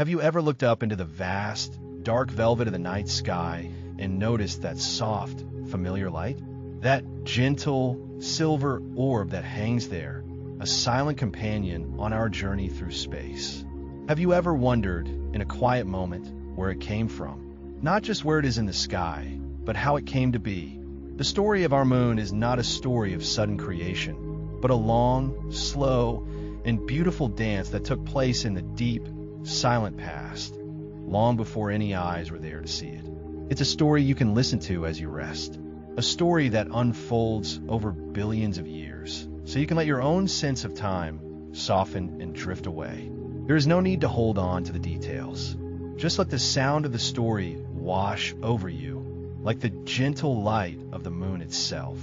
Have you ever looked up into the vast, dark velvet of the night sky and noticed that soft, familiar light? That gentle, silver orb that hangs there, a silent companion on our journey through space. Have you ever wondered, in a quiet moment, where it came from? Not just where it is in the sky, but how it came to be. The story of our moon is not a story of sudden creation, but a long, slow, and beautiful dance that took place in the deep, silent past, long before any eyes were there to see it. It's a story you can listen to as you rest, a story that unfolds over billions of years, so you can let your own sense of time soften and drift away. There is no need to hold on to the details. Just let the sound of the story wash over you, like the gentle light of the moon itself.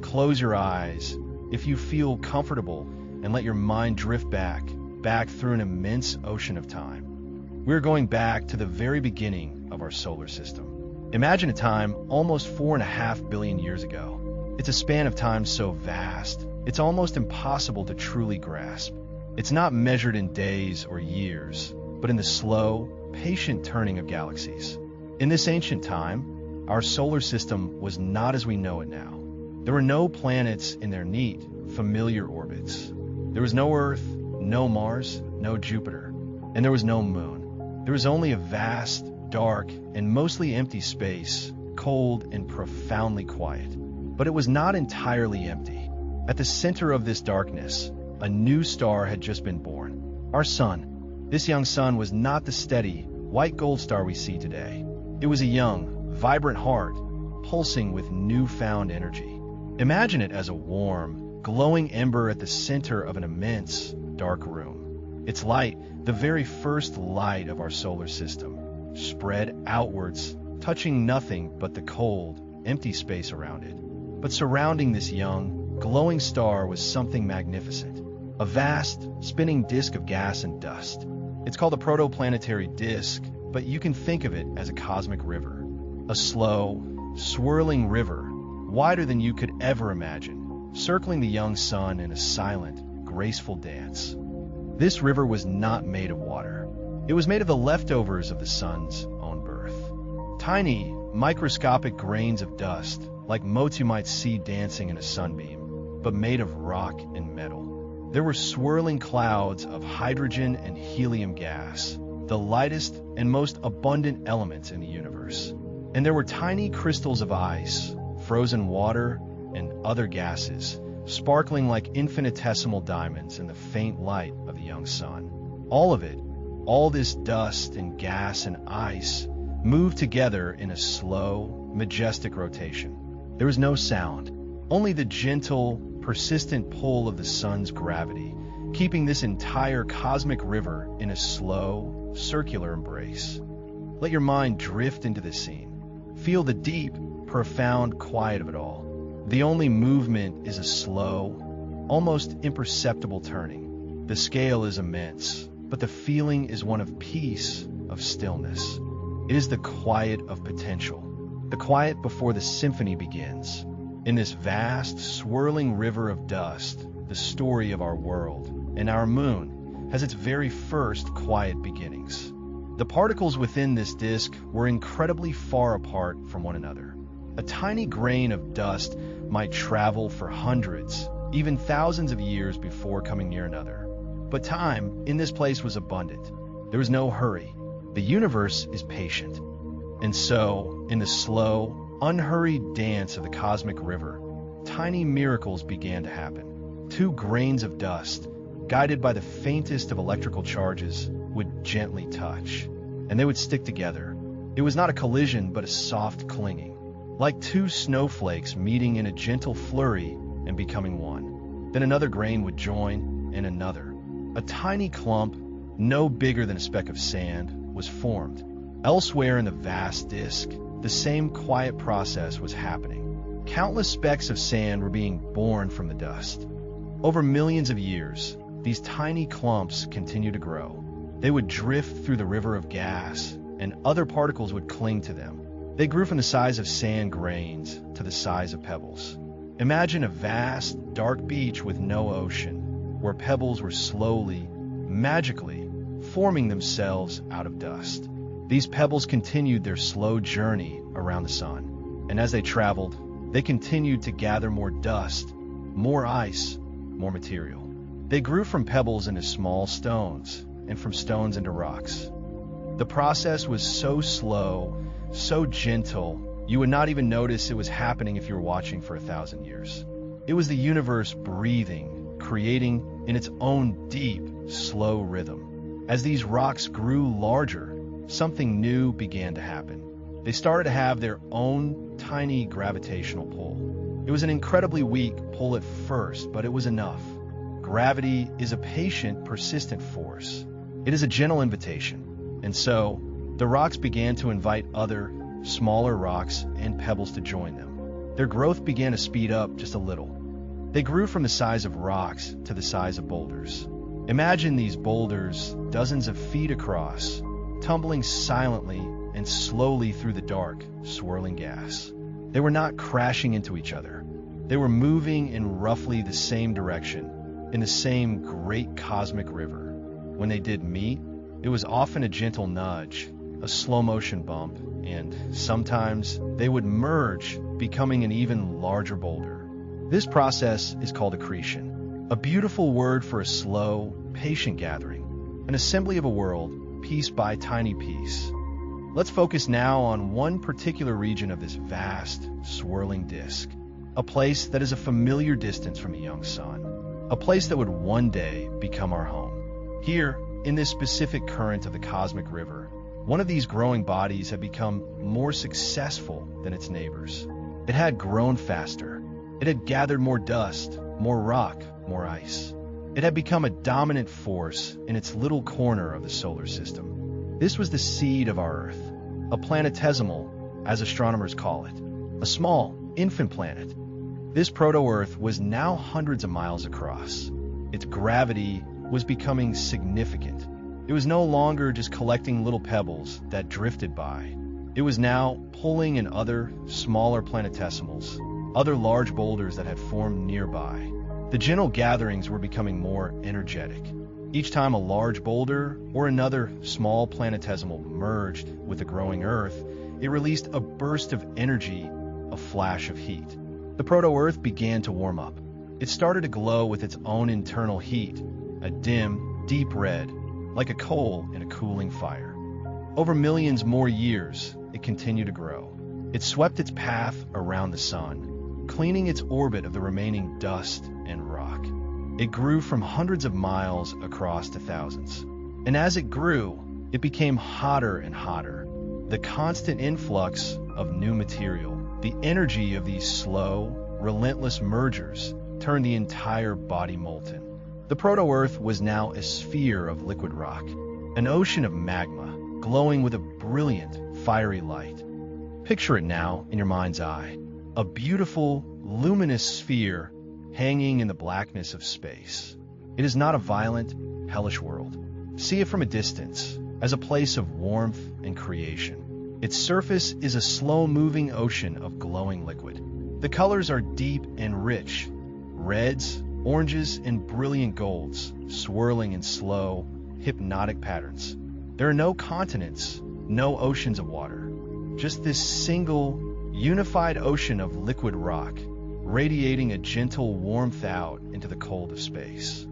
Close your eyes if you feel comfortable and let your mind drift back through an immense ocean of time. We're going back to the very beginning of our solar system. Imagine a time almost 4.5 billion years ago. It's a span of time so vast, it's almost impossible to truly grasp. It's not measured in days or years, but in the slow, patient turning of galaxies. In this ancient time, our solar system was not as we know it now. There were no planets in their neat, familiar orbits. There was no Earth, no Mars, no Jupiter, and there was no moon. There was only a vast, dark, and mostly empty space, cold and profoundly quiet. But it was not entirely empty. At the center of this darkness, a new star had just been born. Our sun. This young sun was not the steady, white gold star we see today. It was a young, vibrant heart, pulsing with newfound energy. Imagine it as a warm, glowing ember at the center of an immense, dark room. Its light, the very first light of our solar system, spread outwards, touching nothing but the cold, empty space around it. But surrounding this young, glowing star was something magnificent. A vast, spinning disk of gas and dust. It's called a protoplanetary disk, but you can think of it as a cosmic river. A slow, swirling river, wider than you could ever imagine, circling the young sun in a silent, graceful dance. This river was not made of water. It was made of the leftovers of the sun's own birth. Tiny, microscopic grains of dust, like motes you might see dancing in a sunbeam, but made of rock and metal. There were swirling clouds of hydrogen and helium gas, the lightest and most abundant elements in the universe. And there were tiny crystals of ice, frozen water, and other gases, sparkling like infinitesimal diamonds in the faint light of the young sun. All of it, all this dust and gas and ice, moved together in a slow, majestic rotation. There was no sound, only the gentle, persistent pull of the sun's gravity, keeping this entire cosmic river in a slow, circular embrace. Let your mind drift into this scene. Feel the deep, profound quiet of it all. The only movement is a slow, almost imperceptible turning. The scale is immense, but the feeling is one of peace, of stillness. It is the quiet of potential, the quiet before the symphony begins. In this vast, swirling river of dust, the story of our world and our moon has its very first quiet beginnings. The particles within this disk were incredibly far apart from one another. A tiny grain of dust might travel for hundreds, even thousands of years before coming near another. But time in this place was abundant. There was no hurry. The universe is patient. And so, in the slow, unhurried dance of the cosmic river, tiny miracles began to happen. 2 grains of dust, guided by the faintest of electrical charges, would gently touch, and they would stick together. It was not a collision, but a soft clinging, like 2 snowflakes meeting in a gentle flurry and becoming one. Then another grain would join, and another. A tiny clump, no bigger than a speck of sand, was formed. Elsewhere in the vast disk, the same quiet process was happening. Countless specks of sand were being born from the dust. Over millions of years, these tiny clumps continued to grow. They would drift through the river of gas, and other particles would cling to them. They grew from the size of sand grains to the size of pebbles. Imagine a vast, dark beach with no ocean, where pebbles were slowly, magically, forming themselves out of dust. These pebbles continued their slow journey around the sun, and as they traveled, they continued to gather more dust, more ice, more material. They grew from pebbles into small stones, and from stones into rocks. The process was so slow, so gentle, you would not even notice it was happening if you were watching for 1,000 years. It was the universe breathing, creating in its own deep, slow rhythm. As these rocks grew larger, something new began to happen. They started to have their own tiny gravitational pull. It was an incredibly weak pull at first, but it was enough. Gravity is a patient, persistent force. It is a gentle invitation. And so, the rocks began to invite other, smaller rocks and pebbles to join them. Their growth began to speed up just a little. They grew from the size of rocks to the size of boulders. Imagine these boulders, dozens of feet across, tumbling silently and slowly through the dark, swirling gas. They were not crashing into each other. They were moving in roughly the same direction, in the same great cosmic river. When they did meet, it was often a gentle nudge, a slow-motion bump, and sometimes they would merge, becoming an even larger boulder. This process is called accretion, a beautiful word for a slow, patient gathering, an assembly of a world, piece by tiny piece. Let's focus now on one particular region of this vast, swirling disk, a place that is a familiar distance from a young sun, a place that would one day become our home. Here, in this specific current of the cosmic river, one of these growing bodies had become more successful than its neighbors. It had grown faster. It had gathered more dust, more rock, more ice. It had become a dominant force in its little corner of the solar system. This was the seed of our Earth, a planetesimal, as astronomers call it, a small, infant planet. This proto-Earth was now hundreds of miles across. Its gravity was becoming significant. It was no longer just collecting little pebbles that drifted by. It was now pulling in other, smaller planetesimals, other large boulders that had formed nearby. The gentle gatherings were becoming more energetic. Each time a large boulder or another small planetesimal merged with the growing Earth, it released a burst of energy, a flash of heat. The proto-Earth began to warm up. It started to glow with its own internal heat, a dim, deep red, like a coal in a cooling fire. Over millions more years, it continued to grow. It swept its path around the sun, cleaning its orbit of the remaining dust and rock. It grew from hundreds of miles across to thousands. And as it grew, it became hotter and hotter. The constant influx of new material, the energy of these slow, relentless mergers, turned the entire body molten. The proto-Earth was now a sphere of liquid rock, an ocean of magma, glowing with a brilliant, fiery light. Picture it now in your mind's eye, a beautiful, luminous sphere hanging in the blackness of space. It is not a violent, hellish world. See it from a distance, as a place of warmth and creation. Its surface is a slow-moving ocean of glowing liquid. The colors are deep and rich, reds, oranges, and brilliant golds, swirling in slow, hypnotic patterns. There are no continents, no oceans of water, just this single, unified ocean of liquid rock, radiating a gentle warmth out into the cold of space.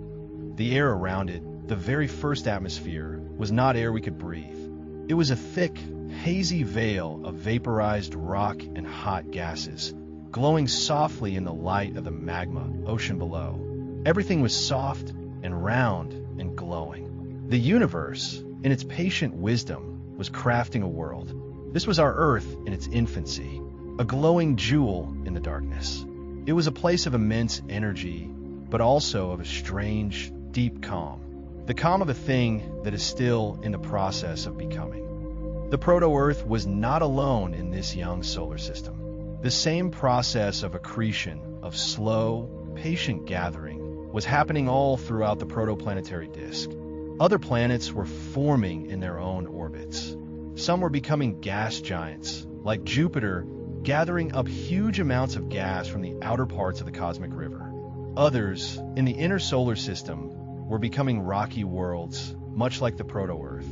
The air around it, the very first atmosphere, was not air we could breathe. It was a thick, hazy veil of vaporized rock and hot gases, glowing softly in the light of the magma ocean below. Everything was soft and round and glowing. The universe, in its patient wisdom, was crafting a world. This was our Earth in its infancy, a glowing jewel in the darkness. It was a place of immense energy, but also of a strange, deep calm. The calm of a thing that is still in the process of becoming. The proto-Earth was not alone in this young solar system. The same process of accretion, of slow, patient gathering, was happening all throughout the protoplanetary disk. Other planets were forming in their own orbits. Some were becoming gas giants, like Jupiter, gathering up huge amounts of gas from the outer parts of the cosmic river. Others, in the inner solar system, were becoming rocky worlds, much like the proto-Earth.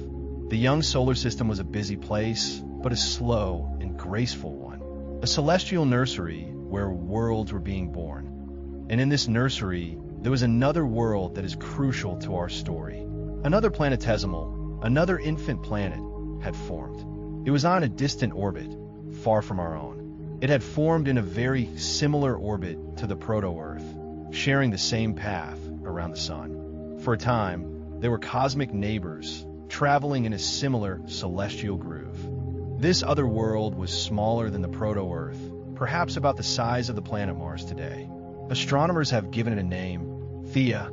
The young solar system was a busy place, but a slow and graceful one. A celestial nursery where worlds were being born. And in this nursery, there was another world that is crucial to our story. Another planetesimal, another infant planet had formed. It was on a distant orbit, far from our own. It had formed in a very similar orbit to the proto-Earth, sharing the same path around the sun. For a time, they were cosmic neighbors, traveling in a similar celestial groove. This other world was smaller than the proto-Earth, perhaps about the size of the planet Mars today. Astronomers have given it a name, Theia.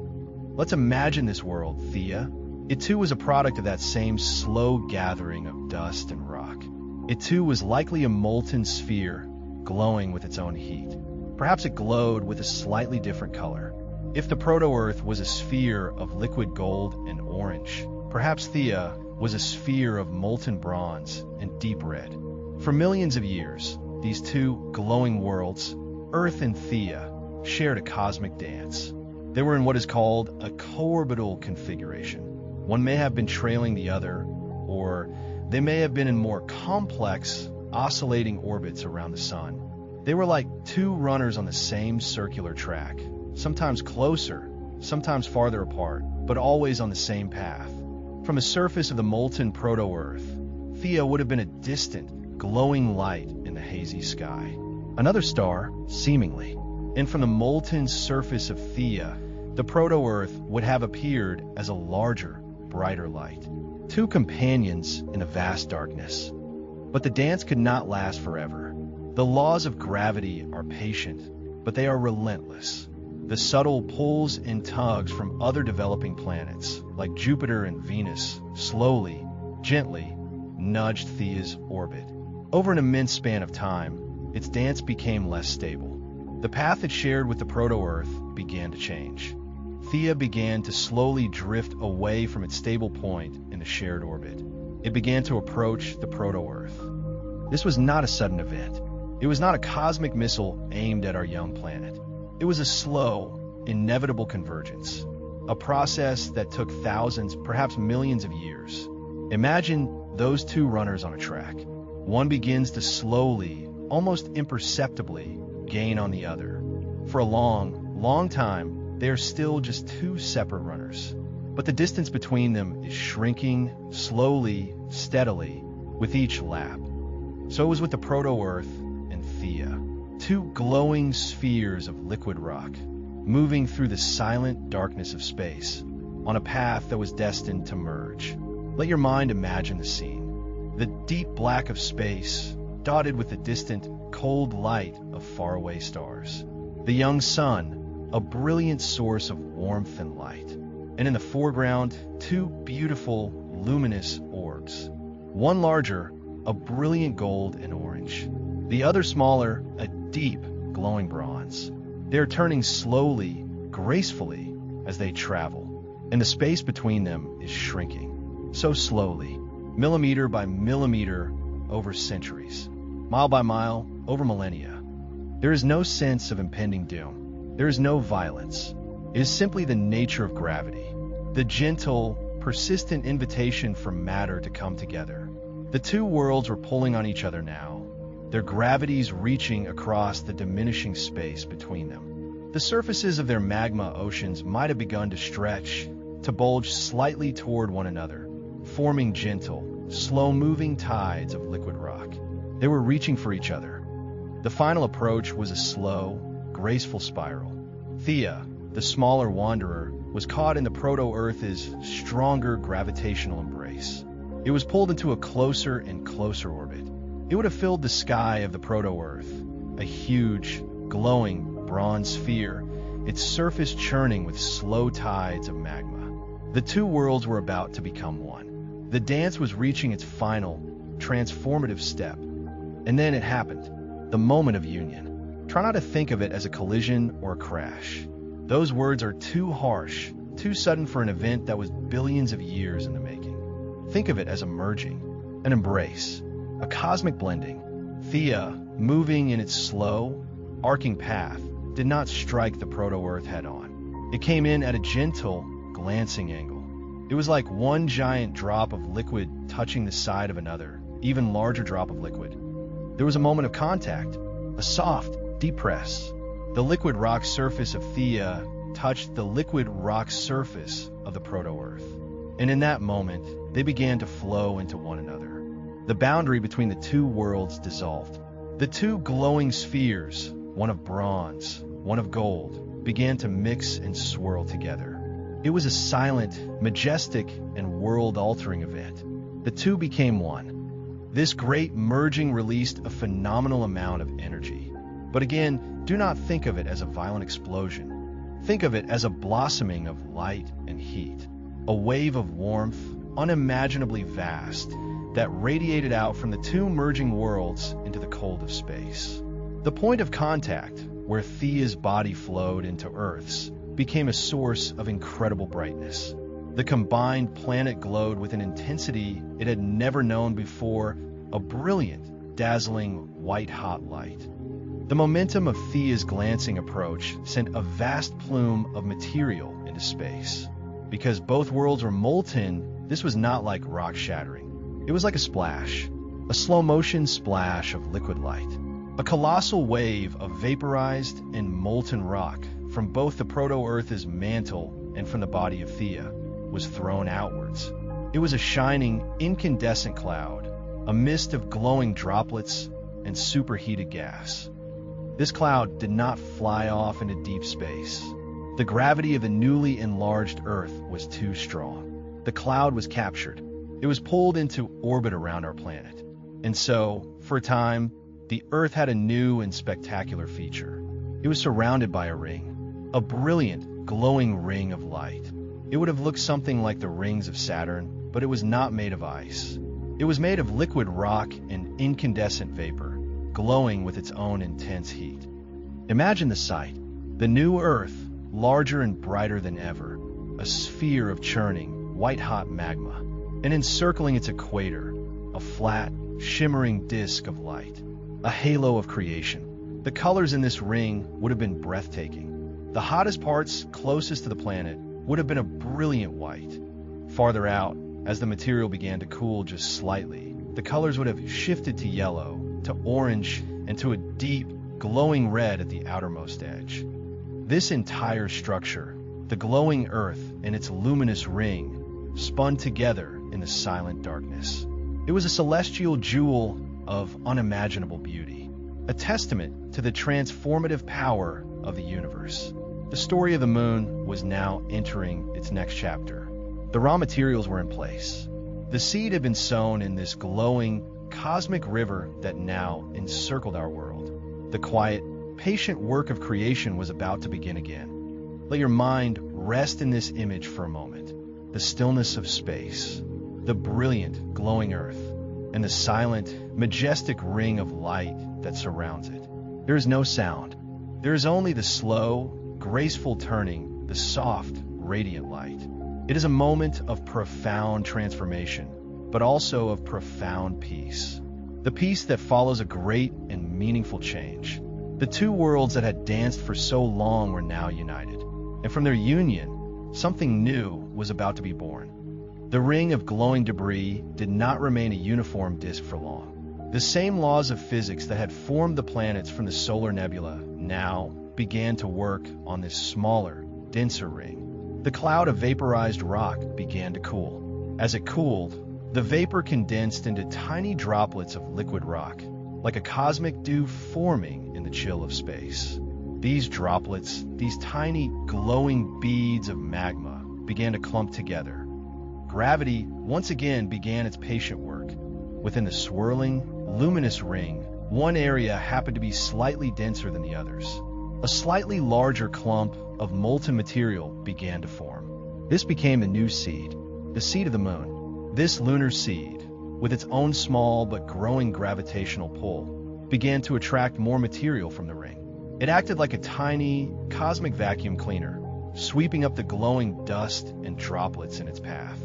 Let's imagine this world, Theia. It too was a product of that same slow gathering of dust and rock. It too was likely a molten sphere, glowing with its own heat. Perhaps it glowed with a slightly different color. If the proto-Earth was a sphere of liquid gold and orange, perhaps Theia was a sphere of molten bronze and deep red. For millions of years, these two glowing worlds, Earth and Theia, shared a cosmic dance. They were in what is called a co-orbital configuration. One may have been trailing the other, or they may have been in more complex, oscillating orbits around the sun. They were like two runners on the same circular track, sometimes closer, sometimes farther apart, but always on the same path. From the surface of the molten proto-Earth, Theia would have been a distant, glowing light in the hazy sky. Another star, seemingly. And from the molten surface of Theia, the proto-Earth would have appeared as a larger, brighter light. Two companions in the vast darkness. But the dance could not last forever. The laws of gravity are patient, but they are relentless. The subtle pulls and tugs from other developing planets, like Jupiter and Venus, slowly, gently, nudged Theia's orbit. Over an immense span of time, its dance became less stable. The path it shared with the proto-Earth began to change. Theia began to slowly drift away from its stable point in the shared orbit. It began to approach the proto-Earth. This was not a sudden event. It was not a cosmic missile aimed at our young planet. It was a slow, inevitable convergence, a process that took thousands, perhaps millions of years. Imagine those two runners on a track. One begins to slowly, almost imperceptibly, gain on the other. For a long, long time, they are still just two separate runners. But the distance between them is shrinking, slowly, steadily, with each lap. So it was with the proto-Earth and Theia, two glowing spheres of liquid rock, moving through the silent darkness of space, on a path that was destined to merge. Let your mind imagine the scene. The deep black of space, dotted with the distant, cold light of faraway stars. The young sun, a brilliant source of warmth and light. And in the foreground, two beautiful, luminous orbs. One larger, a brilliant gold and orange. The other smaller, a deep, glowing bronze. They are turning slowly, gracefully, as they travel. And the space between them is shrinking. So slowly, millimeter by millimeter, over centuries. Mile by mile, over millennia. There is no sense of impending doom. There is no violence. It is simply the nature of gravity, the gentle, persistent invitation for matter to come together. The two worlds were pulling on each other now, their gravities reaching across the diminishing space between them. The surfaces of their magma oceans might have begun to stretch, to bulge slightly toward one another, forming gentle, slow-moving tides of liquid rock. They were reaching for each other. The final approach was a slow, graceful spiral. Theia, the smaller wanderer, was caught in the proto-Earth's stronger gravitational embrace. It was pulled into a closer and closer orbit. It would have filled the sky of the proto-Earth, a huge, glowing bronze sphere, its surface churning with slow tides of magma. The two worlds were about to become one. The dance was reaching its final, transformative step. And then it happened, the moment of union. Try not to think of it as a collision or a crash. Those words are too harsh, too sudden for an event that was billions of years in the making. Think of it as a merging, an embrace, a cosmic blending. Theia, moving in its slow, arcing path, did not strike the proto-Earth head-on. It came in at a gentle, glancing angle. It was like one giant drop of liquid touching the side of another, even larger drop of liquid. There was a moment of contact, a soft, deep press. The liquid rock surface of Theia touched the liquid rock surface of the proto-Earth. And in that moment, they began to flow into one another. The boundary between the two worlds dissolved. The two glowing spheres, one of bronze, one of gold, began to mix and swirl together. It was a silent, majestic, and world-altering event. The two became one. This great merging released a phenomenal amount of energy. But again, do not think of it as a violent explosion. Think of it as a blossoming of light and heat, a wave of warmth, unimaginably vast, that radiated out from the two merging worlds into the cold of space. The point of contact, where Theia's body flowed into Earth's, became a source of incredible brightness. The combined planet glowed with an intensity it had never known before, a brilliant, dazzling, white-hot light. The momentum of Theia's glancing approach sent a vast plume of material into space. Because both worlds were molten, this was not like rock shattering. It was like a splash, a slow-motion splash of liquid light. A colossal wave of vaporized and molten rock from both the proto-Earth's mantle and from the body of Theia was thrown outwards. It was a shining, incandescent cloud, a mist of glowing droplets and superheated gas. This cloud did not fly off into deep space. The gravity of the newly enlarged Earth was too strong. The cloud was captured. It was pulled into orbit around our planet. And so, for a time, the Earth had a new and spectacular feature. It was surrounded by a ring. A brilliant, glowing ring of light. It would have looked something like the rings of Saturn, but it was not made of ice. It was made of liquid rock and incandescent vapor, glowing with its own intense heat. Imagine the sight. The new Earth, larger and brighter than ever, a sphere of churning, white-hot magma, and encircling its equator, a flat, shimmering disk of light, a halo of creation. The colors in this ring would have been breathtaking. The hottest parts closest to the planet would have been a brilliant white. Farther out, as the material began to cool just slightly, the colors would have shifted to yellow, to orange, and to a deep, glowing red at the outermost edge. This entire structure, the glowing Earth and its luminous ring, spun together in the silent darkness. It was a celestial jewel of unimaginable beauty, a testament to the transformative power of the universe. The story of the moon was now entering its next chapter. The raw materials were in place. The seed had been sown in this glowing, cosmic river that now encircled our world. The quiet, patient work of creation was about to begin again. Let your mind rest in this image for a moment. The stillness of space, the brilliant, glowing Earth, and the silent, majestic ring of light that surrounds it. There is no sound. There is only the slow, graceful turning, the soft, radiant light. It is a moment of profound transformation, but also of profound peace. The peace that follows a great and meaningful change. The two worlds that had danced for so long were now united, and from their union, something new was about to be born. The ring of glowing debris did not remain a uniform disk for long. The same laws of physics that had formed the planets from the solar nebula now began to work on this smaller, denser ring. The cloud of vaporized rock began to cool. As it cooled, the vapor condensed into tiny droplets of liquid rock, like a cosmic dew forming in the chill of space. These droplets, these tiny, glowing beads of magma, began to clump together. Gravity once again began its patient work. Within the swirling, luminous ring, one area happened to be slightly denser than the others. A slightly larger clump of molten material began to form. This became the new seed, the seed of the moon. This lunar seed, with its own small but growing gravitational pull, began to attract more material from the ring. It acted like a tiny, cosmic vacuum cleaner, sweeping up the glowing dust and droplets in its path.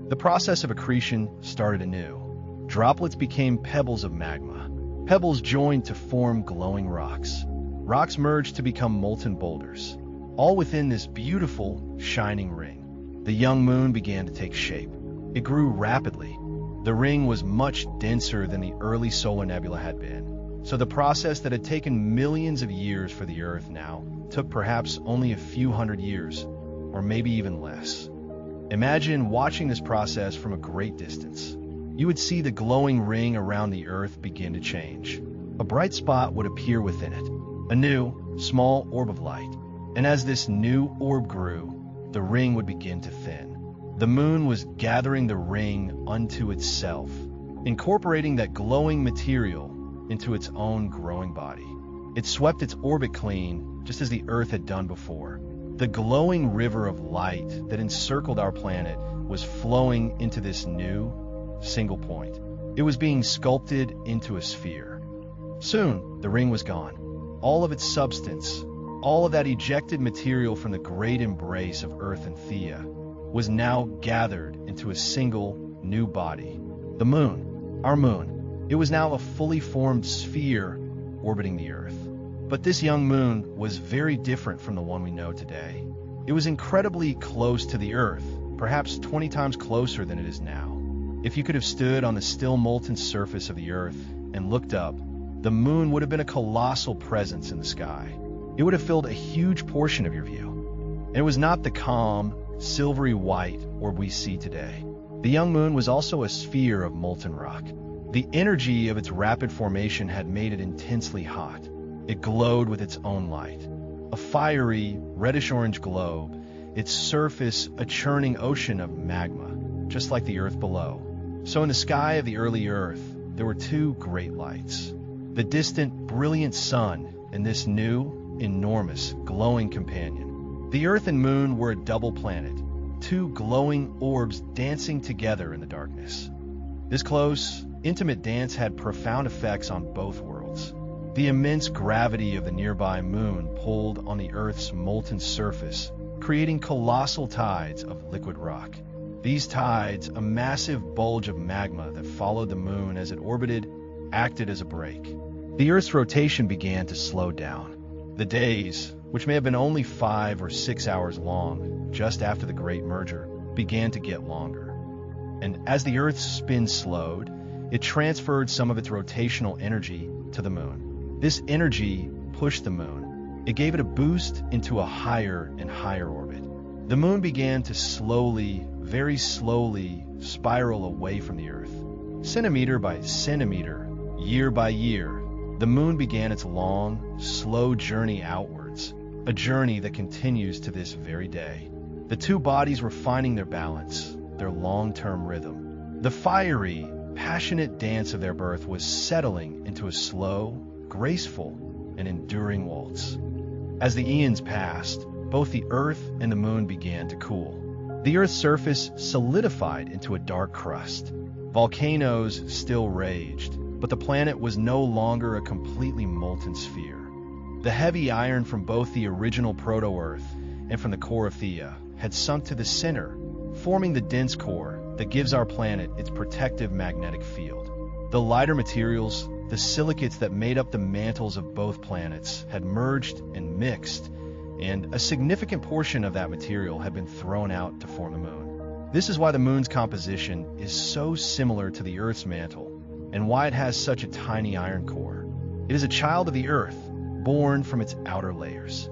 The process of accretion started anew. Droplets became pebbles of magma. Pebbles joined to form glowing rocks. Rocks merged to become molten boulders, all within this beautiful, shining ring. the young moon began to take shape. It grew rapidly. The ring was much denser than the early solar nebula had been, so the process that had taken millions of years for the Earth now took perhaps only a few hundred years, or maybe even less. Imagine watching this process from a great distance. You would see the glowing ring around the Earth begin to change. A bright spot would appear within it, a new, small orb of light. And as this new orb grew, the ring would begin to thin. The moon was gathering the ring unto itself, incorporating that glowing material into its own growing body. It swept its orbit clean, just as the Earth had done before. The glowing river of light that encircled our planet was flowing into this new, single point. It was being sculpted into a sphere. Soon, the ring was gone. All of its substance, all of that ejected material from the great embrace of Earth and Theia, was now gathered into a single, new body. The moon, our moon. It was now a fully formed sphere orbiting the Earth. But this young moon was very different from the one we know today. It was incredibly close to the Earth, perhaps 20 times closer than it is now. If you could have stood on the still molten surface of the Earth and looked up, the moon would have been a colossal presence in the sky. It would have filled a huge portion of your view. And it was not the calm, silvery white orb we see today. The young moon was also a sphere of molten rock. The energy of its rapid formation had made it intensely hot. It glowed with its own light. A fiery, reddish-orange globe, its surface a churning ocean of magma, just like the Earth below. So in the sky of the early Earth, there were two great lights. The distant, brilliant sun and this new, enormous, glowing companion. The Earth and Moon were a double planet, two glowing orbs dancing together in the darkness. This close, intimate dance had profound effects on both worlds. The immense gravity of the nearby moon pulled on the Earth's molten surface, creating colossal tides of liquid rock. These tides, a massive bulge of magma that followed the moon as it orbited, acted as a brake. The Earth's rotation began to slow down. The days, which may have been only 5 or 6 hours long just after the Great Merger, began to get longer. And as the Earth's spin slowed, it transferred some of its rotational energy to the moon. This energy pushed the moon. It gave it a boost into a higher and higher orbit. The moon began to slowly, very slowly, spiral away from the Earth. Centimeter by centimeter, year by year, the moon began its long, slow journey outwards, a journey that continues to this very day. The two bodies were finding their balance, their long-term rhythm. The fiery, passionate dance of their birth was settling into a slow, graceful, and enduring waltz. As the eons passed, both the Earth and the moon began to cool. The Earth's surface solidified into a dark crust. Volcanoes still raged, but the planet was no longer a completely molten sphere. The heavy iron from both the original proto-Earth and from the core of Theia had sunk to the center, forming the dense core that gives our planet its protective magnetic field. The lighter materials, the silicates that made up the mantles of both planets, had merged and mixed, and a significant portion of that material had been thrown out to form the moon. This is why the moon's composition is so similar to the Earth's mantle, and why it has such a tiny iron core. It is a child of the Earth, born from its outer layers.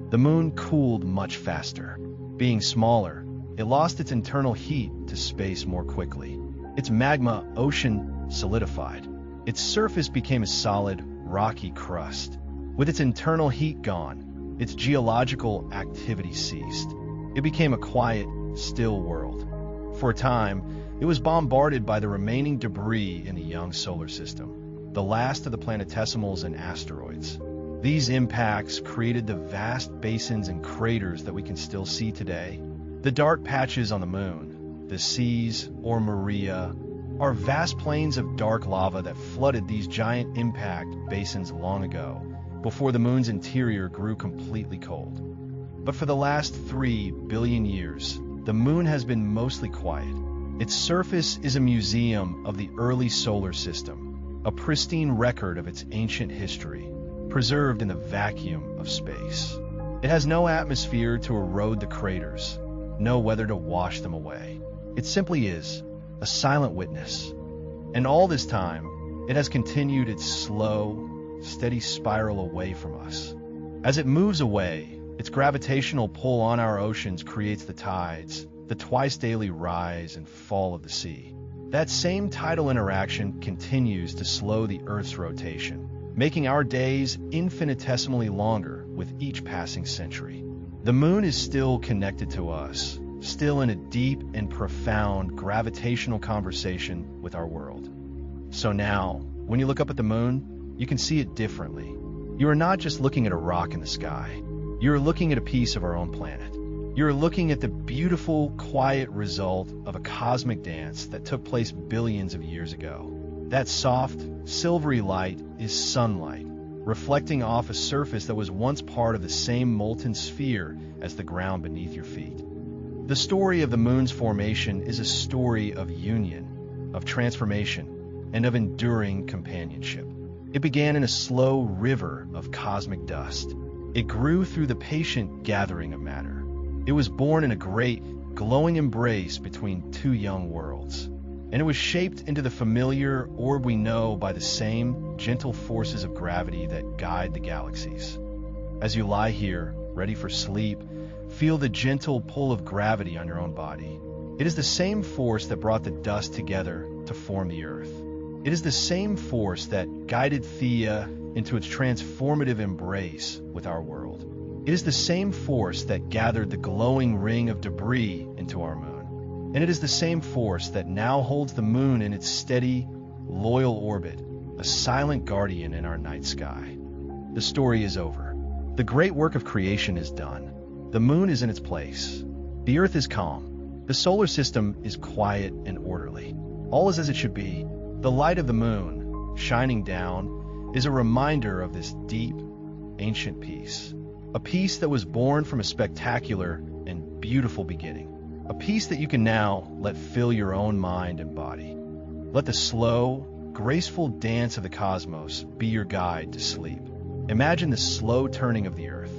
The moon cooled much faster. Being smaller, it lost its internal heat to space more quickly. Its magma ocean solidified. Its surface became a solid, rocky crust. With its internal heat gone, its geological activity ceased. It became a quiet, still world. For a time, it was bombarded by the remaining debris in the young solar system, the last of the planetesimals and asteroids. These impacts created the vast basins and craters that we can still see today. The dark patches on the moon, the seas or Maria, are vast plains of dark lava that flooded these giant impact basins long ago, before the moon's interior grew completely cold. But for the last 3 billion years, the moon has been mostly quiet. Its surface is a museum of the early solar system, a pristine record of its ancient history, preserved in the vacuum of space. It has no atmosphere to erode the craters, know whether to wash them away. It simply is a silent witness. And all this time, it has continued its slow, steady spiral away from us. As it moves away, its gravitational pull on our oceans creates the tides, the twice-daily rise and fall of the sea. That same tidal interaction continues to slow the Earth's rotation, making our days infinitesimally longer with each passing century. The moon is still connected to us, still in a deep and profound gravitational conversation with our world. So now, when you look up at the moon, you can see it differently. You are not just looking at a rock in the sky. You are looking at a piece of our own planet. You are looking at the beautiful, quiet result of a cosmic dance that took place billions of years ago. That soft, silvery light is sunlight, reflecting off a surface that was once part of the same molten sphere as the ground beneath your feet. The story of the moon's formation is a story of union, of transformation, and of enduring companionship. It began in a slow river of cosmic dust. It grew through the patient gathering of matter. It was born in a great, glowing embrace between two young worlds. And it was shaped into the familiar orb we know by the same gentle forces of gravity that guide the galaxies. As you lie here, ready for sleep, feel the gentle pull of gravity on your own body. It is the same force that brought the dust together to form the Earth. It is the same force that guided Theia into its transformative embrace with our world. It is the same force that gathered the glowing ring of debris into our moon. And it is the same force that now holds the moon in its steady, loyal orbit, a silent guardian in our night sky. The story is over. The great work of creation is done. The moon is in its place. The Earth is calm. The solar system is quiet and orderly. All is as it should be. The light of the moon, shining down, is a reminder of this deep, ancient peace. A peace that was born from a spectacular and beautiful beginning. A peace that you can now let fill your own mind and body. Let the slow, graceful dance of the cosmos be your guide to sleep. Imagine the slow turning of the Earth,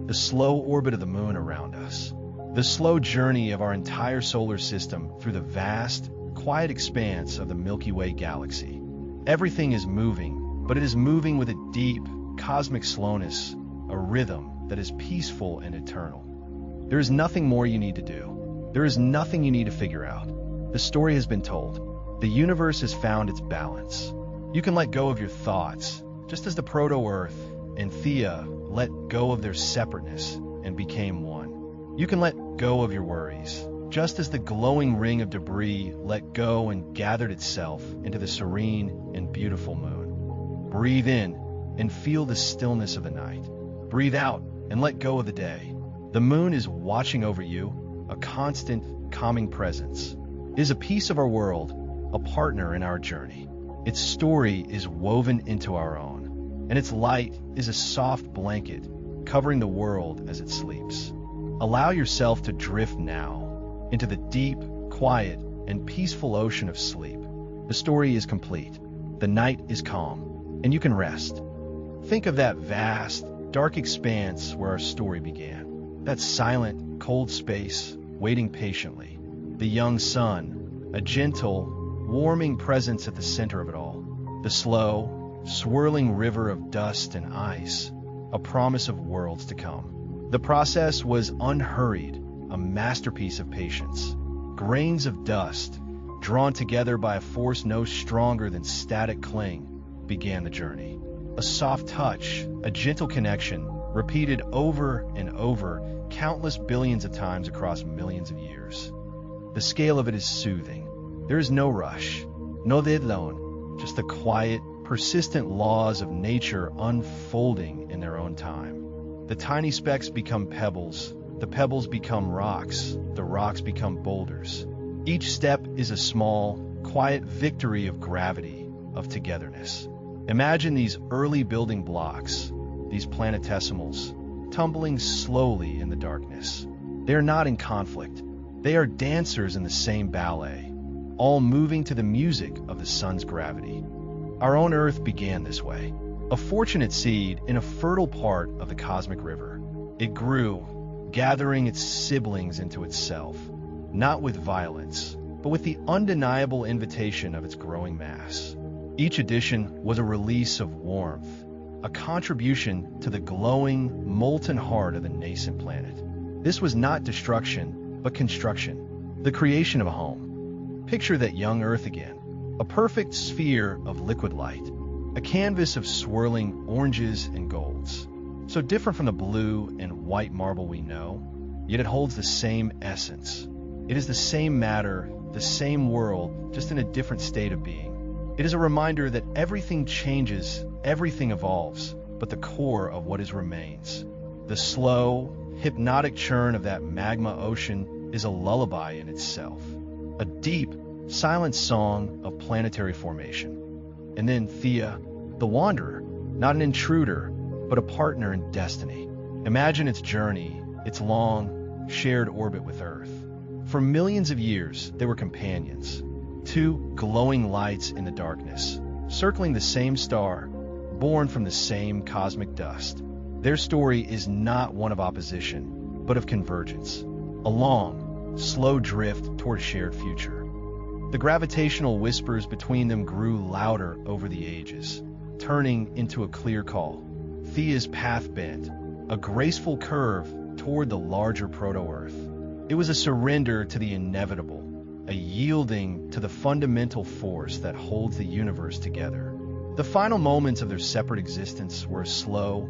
the slow orbit of the moon around us, the slow journey of our entire solar system through the vast, quiet expanse of the Milky Way galaxy. Everything is moving, but it is moving with a deep, cosmic slowness, a rhythm that is peaceful and eternal. There is nothing more you need to do. There is nothing you need to figure out. The story has been told. The universe has found its balance. You can let go of your thoughts, just as the Proto-Earth and Theia let go of their separateness and became one. You can let go of your worries, just as the glowing ring of debris let go and gathered itself into the serene and beautiful moon. Breathe in and feel the stillness of the night. Breathe out and let go of the day. The moon is watching over you, a constant, calming presence. It is a piece of our world, a partner in our journey. Its story is woven into our own, and its light is a soft blanket covering the world as it sleeps. Allow yourself to drift now into the deep, quiet, and peaceful ocean of sleep. The story is complete. The night is calm, and you can rest. Think of that vast, dark expanse where our story began. That silent, cold space, waiting patiently. The young sun, a gentle, warming presence at the center of it all. The slow, swirling river of dust and ice, a promise of worlds to come. The process was unhurried, a masterpiece of patience. Grains of dust, drawn together by a force no stronger than static cling, began the journey. A soft touch, a gentle connection, repeated over and over countless billions of times across millions of years. The scale of it is soothing. There is no rush, no deadline, just the quiet, persistent laws of nature unfolding in their own time. The tiny specks become pebbles, the pebbles become rocks, the rocks become boulders. Each step is a small, quiet victory of gravity, of togetherness. Imagine these early building blocks, these planetesimals, tumbling slowly in the darkness. They are not in conflict. They are dancers in the same ballet, all moving to the music of the sun's gravity. Our own Earth began this way, a fortunate seed in a fertile part of the cosmic river. It grew, gathering its siblings into itself, not with violence, but with the undeniable invitation of its growing mass. Each edition was a release of warmth, a contribution to the glowing, molten heart of the nascent planet. This was not destruction, but construction, the creation of a home. Picture that young Earth again, a perfect sphere of liquid light, a canvas of swirling oranges and golds. So different from the blue and white marble we know, yet it holds the same essence. It is the same matter, the same world, just in a different state of being. It is a reminder that everything changes, everything evolves, but the core of what is remains. The slow, hypnotic churn of that magma ocean is a lullaby in itself, a deep, silent song of planetary formation. And then Thea, the wanderer, not an intruder, but a partner in destiny. Imagine its journey, its long, shared orbit with Earth. For millions of years, they were companions, two glowing lights in the darkness, circling the same star, born from the same cosmic dust. Their story is not one of opposition, but of convergence, a long, slow drift toward a shared future. The gravitational whispers between them grew louder over the ages, turning into a clear call. Thea's path bent, a graceful curve toward the larger proto-Earth. It was a surrender to the inevitable, a yielding to the fundamental force that holds the universe together. The final moments of their separate existence were a slow,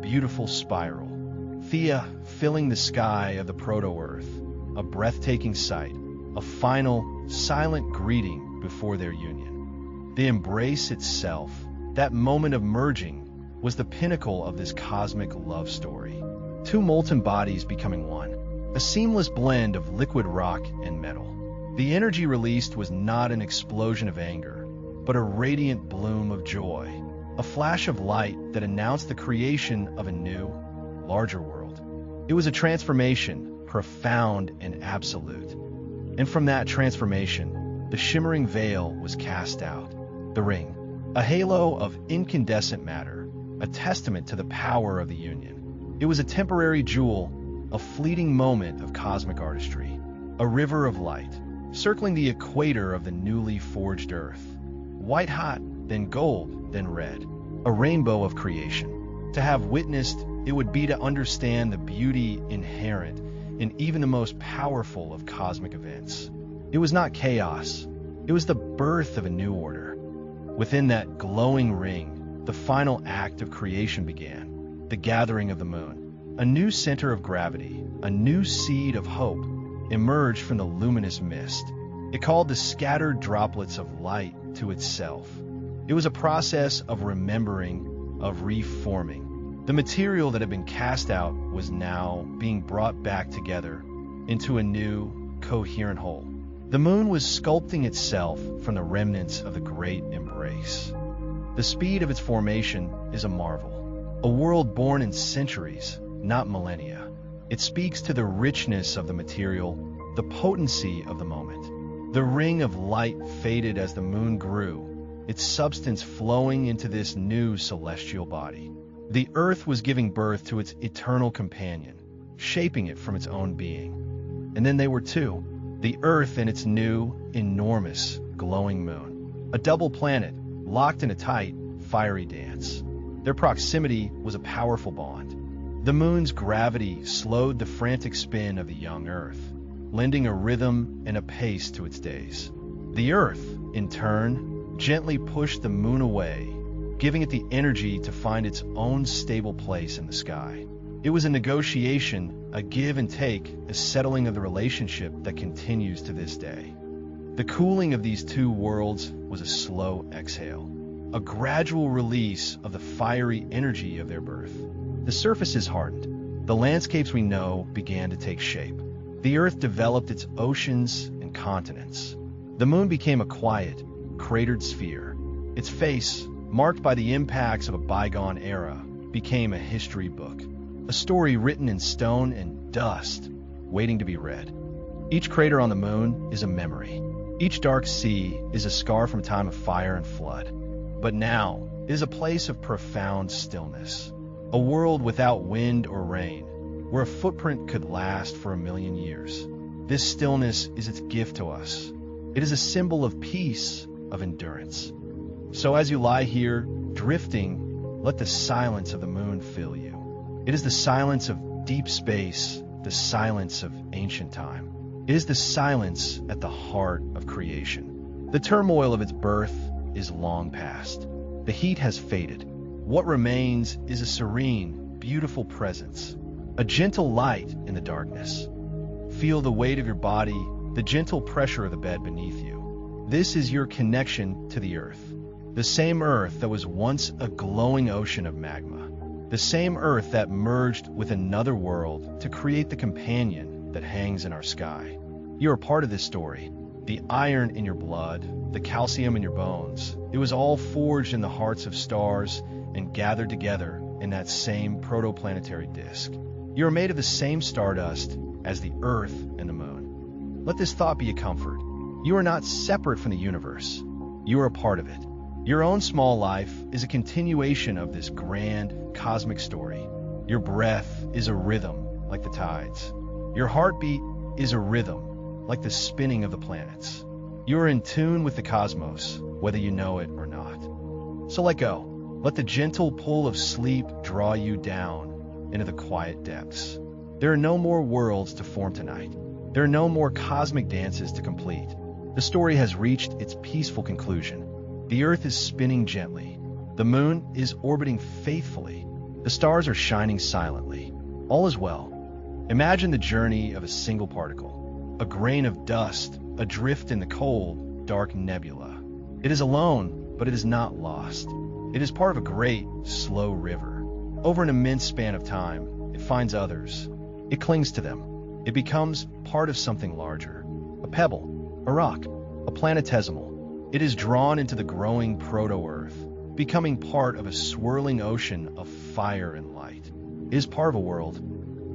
beautiful spiral. Thea filling the sky of the proto-Earth, a breathtaking sight, a final, silent greeting before their union. The embrace itself, that moment of merging, was the pinnacle of this cosmic love story. Two molten bodies becoming one, a seamless blend of liquid rock and metal. The energy released was not an explosion of anger, but a radiant bloom of joy, a flash of light that announced the creation of a new, larger world. It was a transformation, profound and absolute. And from that transformation, the shimmering veil was cast out. The ring, a halo of incandescent matter, a testament to the power of the union. It was a temporary jewel, a fleeting moment of cosmic artistry, a river of light, circling the equator of the newly forged Earth. White hot, then gold, then red, a rainbow of creation. To have witnessed, it would be to understand the beauty inherent in even the most powerful of cosmic events. It was not chaos, it was the birth of a new order. Within that glowing ring, the final act of creation began, the gathering of the moon. A new center of gravity, a new seed of hope, emerged from the luminous mist. It called the scattered droplets of light to itself. It was a process of remembering, of reforming. The material that had been cast out was now being brought back together into a new, coherent whole. The moon was sculpting itself from the remnants of the great embrace. The speed of its formation is a marvel, a world born in centuries, not millennia. It speaks to the richness of the material, the potency of the moment. The ring of light faded as the moon grew, its substance flowing into this new celestial body. The earth was giving birth to its eternal companion, shaping it from its own being. And then they were two, the earth and its new, enormous, glowing moon. A double planet, locked in a tight, fiery dance. Their proximity was a powerful bond. The moon's gravity slowed the frantic spin of the young Earth, lending a rhythm and a pace to its days. The Earth, in turn, gently pushed the moon away, giving it the energy to find its own stable place in the sky. It was a negotiation, a give and take, a settling of the relationship that continues to this day. The cooling of these two worlds was a slow exhale, a gradual release of the fiery energy of their birth. The surfaces hardened. The landscapes we know began to take shape. The earth developed its oceans and continents. The moon became a quiet, cratered sphere. Its face, marked by the impacts of a bygone era, became a history book, a story written in stone and dust, waiting to be read. Each crater on the moon is a memory. Each dark sea is a scar from a time of fire and flood. But now it is a place of profound stillness, a world without wind or rain, where a footprint could last for 1,000,000 years. This stillness is its gift to us. It is a symbol of peace, of endurance. So as you lie here, drifting, let the silence of the moon fill you. It is the silence of deep space, the silence of ancient time. It is the silence at the heart of creation. The turmoil of its birth is long past. The heat has faded. What remains is a serene, beautiful presence, a gentle light in the darkness. Feel the weight of your body, the gentle pressure of the bed beneath you. This is your connection to the earth. The same earth that was once a glowing ocean of magma. The same earth that merged with another world to create the companion that hangs in our sky. You are part of this story. The iron in your blood, the calcium in your bones, it was all forged in the hearts of stars and gathered together in that same protoplanetary disk. You are made of the same stardust as the Earth and the Moon. Let this thought be a comfort. You are not separate from the universe. You are a part of it. Your own small life is a continuation of this grand cosmic story. Your breath is a rhythm like the tides. Your heartbeat is a rhythm like the spinning of the planets. You are in tune with the cosmos, whether you know it or not. So let go. Let the gentle pull of sleep draw you down into the quiet depths. There are no more worlds to form tonight. There are no more cosmic dances to complete. The story has reached its peaceful conclusion. The Earth is spinning gently. The Moon is orbiting faithfully. The stars are shining silently. All is well. Imagine the journey of a single particle, a grain of dust adrift in the cold, dark nebula. It is alone, but it is not lost. It is part of a great, slow river. Over an immense span of time, it finds others. It clings to them. It becomes part of something larger. A pebble, a rock, a planetesimal. It is drawn into the growing proto-Earth, becoming part of a swirling ocean of fire and light. It is part of a world.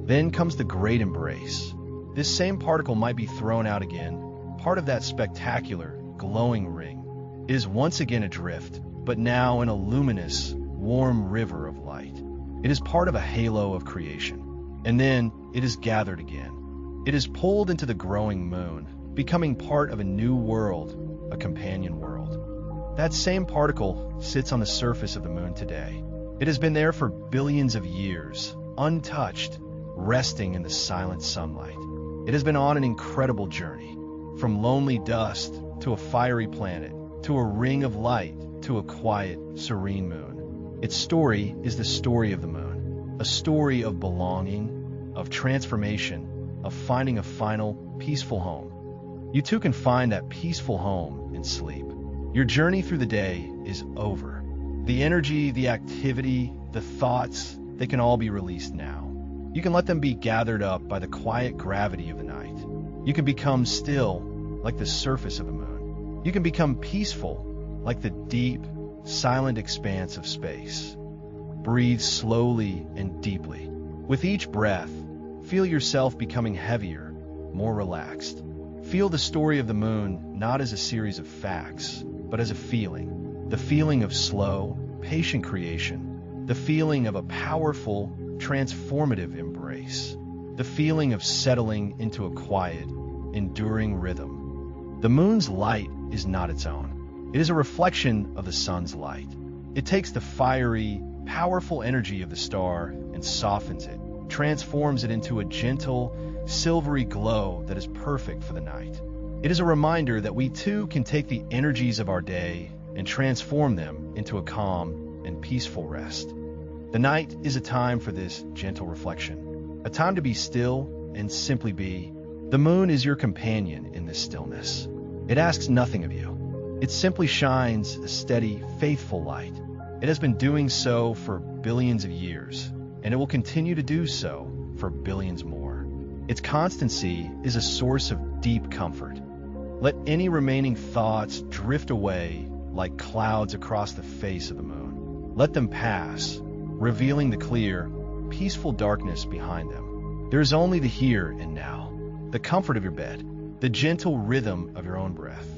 Then comes the great embrace. This same particle might be thrown out again, part of that spectacular, glowing ring. It is once again adrift, but now in a luminous, warm river of light. It is part of a halo of creation. And then it is gathered again. It is pulled into the growing moon, becoming part of a new world, a companion world. That same particle sits on the surface of the moon today. It has been there for billions of years, untouched, resting in the silent sunlight. It has been on an incredible journey, from lonely dust to a fiery planet, to a ring of light, to a quiet, serene moon. Its story is the story of the moon, a story of belonging, of transformation, of finding a final, peaceful home. You too can find that peaceful home in sleep. Your journey through the day is over. The energy, the activity, the thoughts, they can all be released now. You can let them be gathered up by the quiet gravity of the night. You can become still, like the surface of the moon. You can become peaceful, like the deep, silent expanse of space. Breathe slowly and deeply. With each breath, feel yourself becoming heavier, more relaxed. Feel the story of the moon not as a series of facts, but as a feeling. The feeling of slow, patient creation. The feeling of a powerful, transformative embrace. The feeling of settling into a quiet, enduring rhythm. The moon's light is not its own. It is a reflection of the sun's light. It takes the fiery, powerful energy of the star and softens it, transforms it into a gentle, silvery glow that is perfect for the night. It is a reminder that we too can take the energies of our day and transform them into a calm and peaceful rest. The night is a time for this gentle reflection, a time to be still and simply be. The moon is your companion in this stillness. It asks nothing of you. It simply shines a steady, faithful light. It has been doing so for billions of years, and it will continue to do so for billions more. Its constancy is a source of deep comfort. Let any remaining thoughts drift away like clouds across the face of the moon. Let them pass, revealing the clear, peaceful darkness behind them. There is only the here and now, the comfort of your bed, the gentle rhythm of your own breath,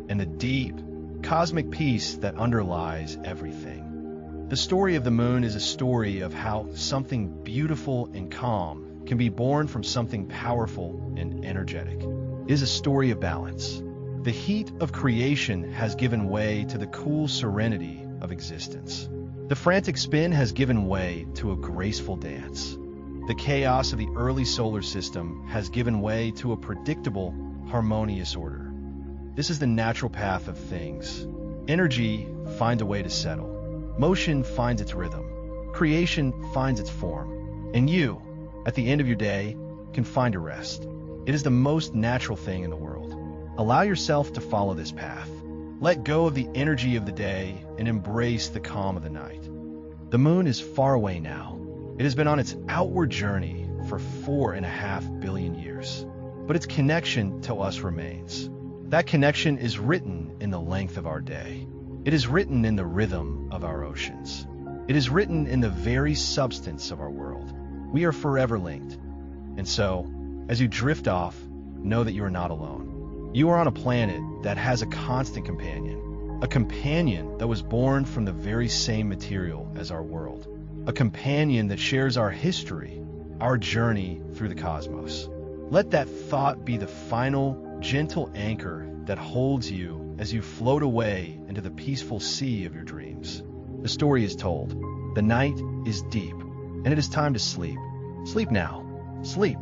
and the deep, cosmic peace that underlies everything. The story of the moon is a story of how something beautiful and calm can be born from something powerful and energetic. It is a story of balance. The heat of creation has given way to the cool serenity of existence. The frantic spin has given way to a graceful dance. The chaos of the early solar system has given way to a predictable, harmonious order. This is the natural path of things. Energy finds a way to settle. Motion finds its rhythm. Creation finds its form. And you, at the end of your day, can find a rest. It is the most natural thing in the world. Allow yourself to follow this path. Let go of the energy of the day and embrace the calm of the night. The moon is far away now. It has been on its outward journey for 4.5 billion years. But its connection to us remains. That connection is written in the length of our day. It is written in the rhythm of our oceans. It is written in the very substance of our world. We are forever linked. And so, as you drift off, know that you are not alone. You are on a planet that has a constant companion. A companion that was born from the very same material as our world. A companion that shares our history, our journey through the cosmos. Let that thought be the final, gentle anchor that holds you as you float away into the peaceful sea of your dreams. The story is told. The night is deep, and it is time to sleep. Sleep now. Sleep.